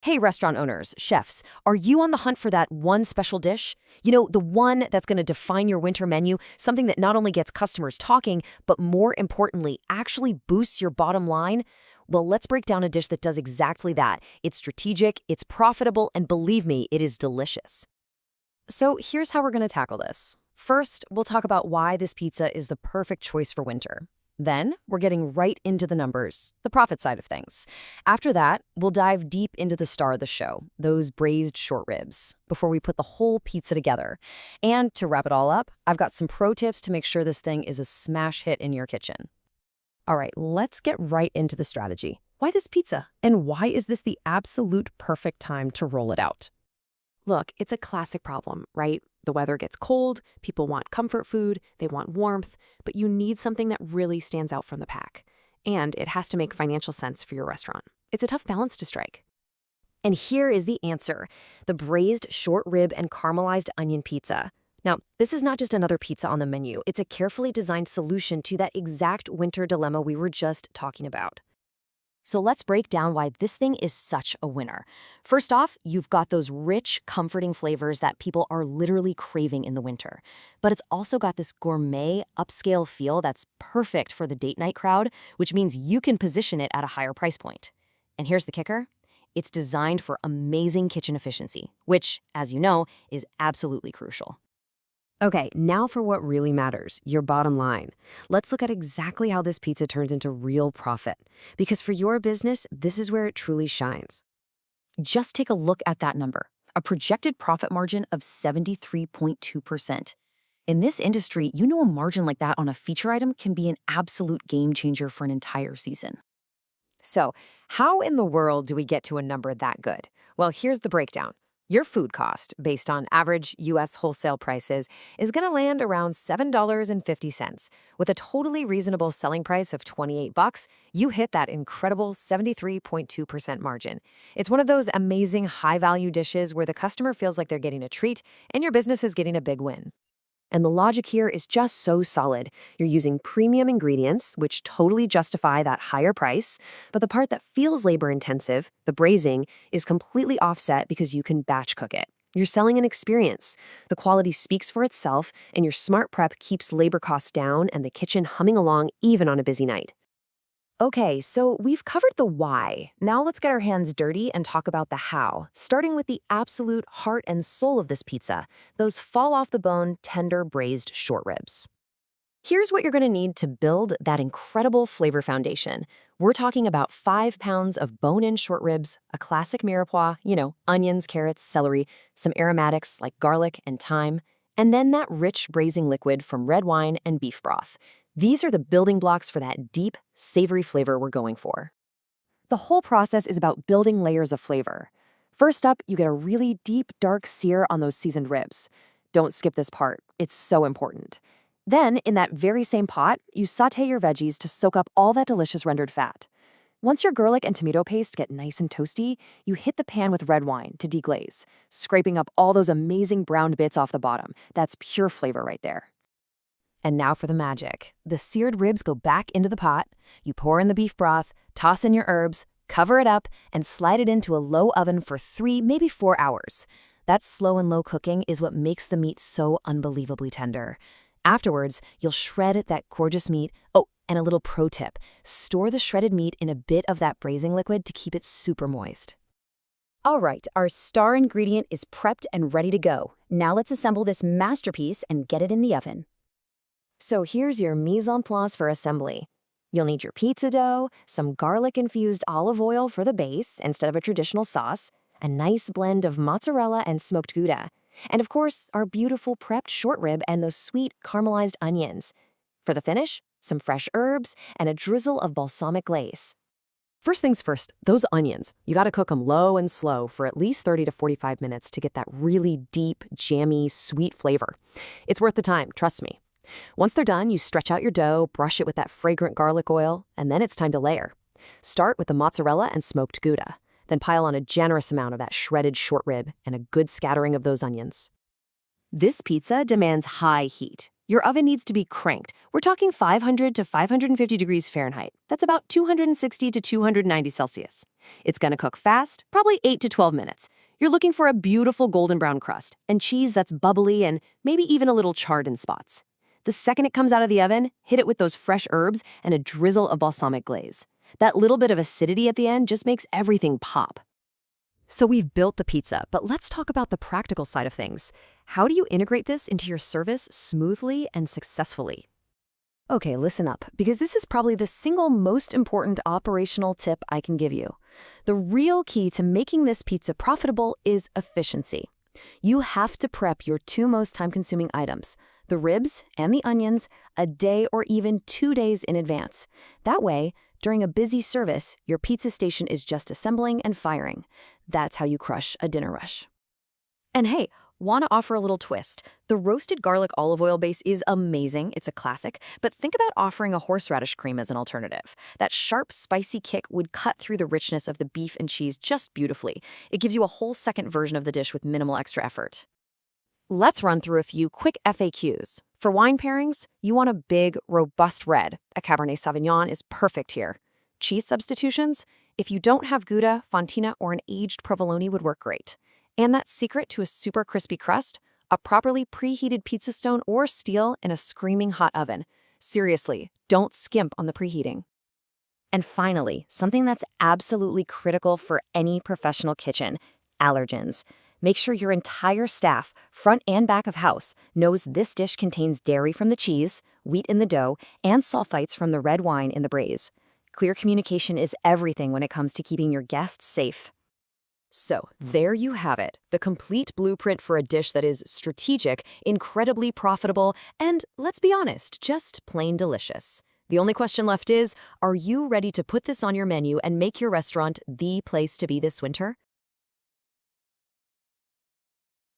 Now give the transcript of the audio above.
Hey, restaurant owners, chefs, are you on the hunt for that one special dish? You know, the one that's going to define your winter menu, something that not only gets customers talking, but more importantly, actually boosts your bottom line? Well, let's break down a dish that does exactly that. It's strategic, it's profitable, and believe me, it is delicious. So here's how we're going to tackle this. First, we'll talk about why this pizza is the perfect choice for winter. Then, we're getting right into the numbers, the profit side of things. After that, we'll dive deep into the star of the show, those braised short ribs, before we put the whole pizza together. And to wrap it all up, I've got some pro tips to make sure this thing is a smash hit in your kitchen. All right, let's get right into the strategy. Why this pizza? And why is this the absolute perfect time to roll it out? Look, it's a classic problem, right? The weather gets cold, people want comfort food, they want warmth, but you need something that really stands out from the pack. And it has to make financial sense for your restaurant. It's a tough balance to strike. And here is the answer, the braised short rib and caramelized onion pizza. Now, this is not just another pizza on the menu. It's a carefully designed solution to that exact winter dilemma we were just talking about. So let's break down why this thing is such a winner. First off, you've got those rich, comforting flavors that people are literally craving in the winter. But it's also got this gourmet, upscale feel that's perfect for the date night crowd, which means you can position it at a higher price point. And here's the kicker. It's designed for amazing kitchen efficiency, which, as you know, is absolutely crucial. Okay, now for what really matters, your bottom line. Let's look at exactly how this pizza turns into real profit. Because for your business, this is where it truly shines. Just take a look at that number, a projected profit margin of 73.2%. In this industry, you know a margin like that on a feature item can be an absolute game changer for an entire season. So, how in the world do we get to a number that good? Well, here's the breakdown. Your food cost, based on average U.S. wholesale prices, is going to land around $7.50. With a totally reasonable selling price of $28, you hit that incredible 73.2% margin. It's one of those amazing high-value dishes where the customer feels like they're getting a treat and your business is getting a big win. And the logic here is just so solid. You're using premium ingredients, which totally justify that higher price, but the part that feels labor-intensive, the braising, is completely offset because you can batch cook it. You're selling an experience. The quality speaks for itself, and your smart prep keeps labor costs down and the kitchen humming along even on a busy night. Okay, so we've covered the why. Now let's get our hands dirty and talk about the how, starting with the absolute heart and soul of this pizza, those fall-off-the-bone, tender braised short ribs. Here's what you're going to need to build that incredible flavor foundation. We're talking about 5 pounds of bone-in short ribs, a classic mirepoix, onions, carrots, celery, some aromatics like garlic and thyme, and then that rich braising liquid from red wine and beef broth. These are the building blocks for that deep, savory flavor we're going for. The whole process is about building layers of flavor. First up, you get a really deep, dark sear on those seasoned ribs. Don't skip this part. It's so important. Then, in that very same pot, you sauté your veggies to soak up all that delicious rendered fat. Once your garlic and tomato paste get nice and toasty, you hit the pan with red wine to deglaze, scraping up all those amazing browned bits off the bottom. That's pure flavor right there. And now for the magic. The seared ribs go back into the pot, you pour in the beef broth, toss in your herbs, cover it up, and slide it into a low oven for 3, maybe 4 hours. That slow and low cooking is what makes the meat so unbelievably tender. Afterwards, you'll shred that gorgeous meat. Oh, and a little pro tip, store the shredded meat in a bit of that braising liquid to keep it super moist. All right, our star ingredient is prepped and ready to go. Now let's assemble this masterpiece and get it in the oven. So here's your mise en place for assembly. You'll need your pizza dough, some garlic-infused olive oil for the base instead of a traditional sauce, a nice blend of mozzarella and smoked Gouda, and of course, our beautiful prepped short rib and those sweet caramelized onions. For the finish, some fresh herbs and a drizzle of balsamic glaze. First things first, those onions. You gotta cook them low and slow for at least 30 to 45 minutes to get that really deep, jammy, sweet flavor. It's worth the time, trust me. Once they're done, you stretch out your dough, brush it with that fragrant garlic oil, and then it's time to layer. Start with the mozzarella and smoked Gouda, then pile on a generous amount of that shredded short rib and a good scattering of those onions. This pizza demands high heat. Your oven needs to be cranked. We're talking 500 to 550 degrees Fahrenheit. That's about 260 to 290 Celsius. It's gonna cook fast, probably 8 to 12 minutes. You're looking for a beautiful golden brown crust and cheese that's bubbly and maybe even a little charred in spots. The second it comes out of the oven, hit it with those fresh herbs and a drizzle of balsamic glaze. That little bit of acidity at the end just makes everything pop. So we've built the pizza, but let's talk about the practical side of things. How do you integrate this into your service smoothly and successfully? Okay, listen up, because this is probably the single most important operational tip I can give you. The real key to making this pizza profitable is efficiency. You have to prep your two most time-consuming items, the ribs and the onions, a day or even 2 days in advance. That way, during a busy service, your pizza station is just assembling and firing. That's how you crush a dinner rush. And hey, want to offer a little twist? The roasted garlic olive oil base is amazing, it's a classic, but think about offering a horseradish cream as an alternative. That sharp, spicy kick would cut through the richness of the beef and cheese just beautifully. It gives you a whole second version of the dish with minimal extra effort. Let's run through a few quick FAQs. For wine pairings, you want a big, robust red. A Cabernet Sauvignon is perfect here. Cheese substitutions? If you don't have Gouda, Fontina, or an aged provolone would work great. And that secret to a super crispy crust? A properly preheated pizza stone or steel in a screaming hot oven. Seriously, don't skimp on the preheating. And finally, something that's absolutely critical for any professional kitchen: allergens. Make sure your entire staff, front and back of house, knows this dish contains dairy from the cheese, wheat in the dough, and sulfites from the red wine in the braise. Clear communication is everything when it comes to keeping your guests safe. So, there you have it, the complete blueprint for a dish that is strategic, incredibly profitable, and, let's be honest, just plain delicious. The only question left is, are you ready to put this on your menu and make your restaurant the place to be this winter?